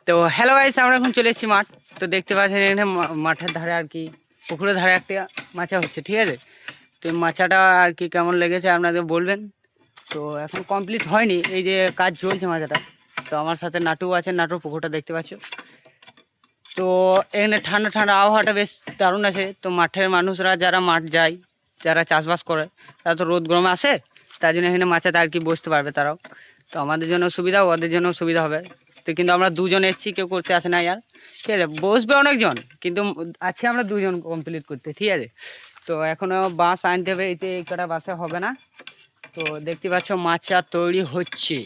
তো hello guys, আমরা এখন চলে এসেছি মাঠ। তো দেখতে পাচ্ছেন এখানে মাঠের ধারে আর কি পুকুরের ধারে একটা মাছা হচ্ছে, ঠিক আছে। তো এই মাছাটা আর কি কেমন লেগেছে আপনাদের বলবেন। তো এখন কমপ্লিট হয়নি, এই যে কাজ চলছে মাছাটা। তো আমার সাথে নাটু আছে, নাটুর পুকুরটা দেখতে পাচ্ছ। তো এখানে ঠান্ডা ঠান্ডা আবহাওয়াটা বেশ দারুণ আছে। তো মাঠের মানুষরা যারা মাঠ যায়, যারা চাষবাস করে, তারা তো রোদ গরমে আসে, তার জন্য এখানে মাছাতে আর কি বসতে পারবে তারাও। তো আমাদের জন্য সুবিধা, ওদের জন্য সুবিধা হবে। তো কিন্তু আমরা দুজন এসেছি, কেউ করতে আসে না ইয়ার, ঠিক আছে। বসবে অনেকজন, কিন্তু আছি আমরা দুজন কমপ্লিট করতে, ঠিক আছে। তো এখনও বাঁশ আনতে হবে, এতে কটা বাসে হবে না। তো দেখতে পাচ্ছ মাছা তৈরি হচ্ছে,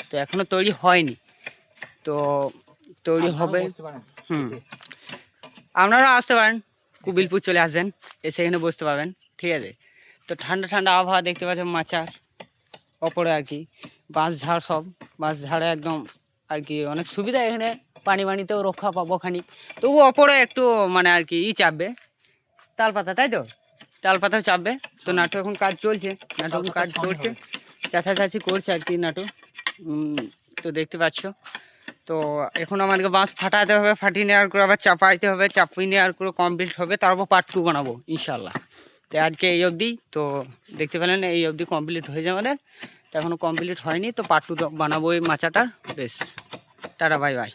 তো এখনও তৈরি হয়নি। তো তৈরি হবে। আপনারাও আসতে পারেন, কুবিলপুর চলে আসবেন, এসে এখানে বসতে পারবেন, ঠিক আছে। তো ঠান্ডা ঠান্ডা আবহাওয়া দেখতে পাচ্ছেন মাচার ওপরে আর কি বাঁশ ঝাড়, সব বাঁশ ঝাড়ে একদম আর কি অনেক সুবিধা এখানে। পানি পানিতেও রক্ষা পাবো খানি, তবু ওপরে একটু মানে আর কি চাপবে তাল পাতা, তাই তো তাল পাতাও চাপবে। তো নাটু এখন কাজ চলছে, নাটু এখন কাজ করছে, চাচাচাচি করছে আর কি নাটু। তো দেখতে পাচ্ছ। তো এখন আমাদেরকে বাঁশ ফাটাতে হবে, ফাটিয়ে নেওয়ার করে আবার চাপাইতে হবে, চাপিয়ে নেওয়ার করে কমপ্লিট হবে, তারপর পার্ট 2 বানাবো ইনশাল্লাহ। তো আজকে এই অবধি, তো দেখতে পেলেন এই অবধি কমপ্লিট হয়ে যাবে আমাদের। তো এখনও কমপ্লিট হয়নি, তো পার্ট 2 বানাবো এই মাচাটার। বেশ, টাটা, বাই বাই।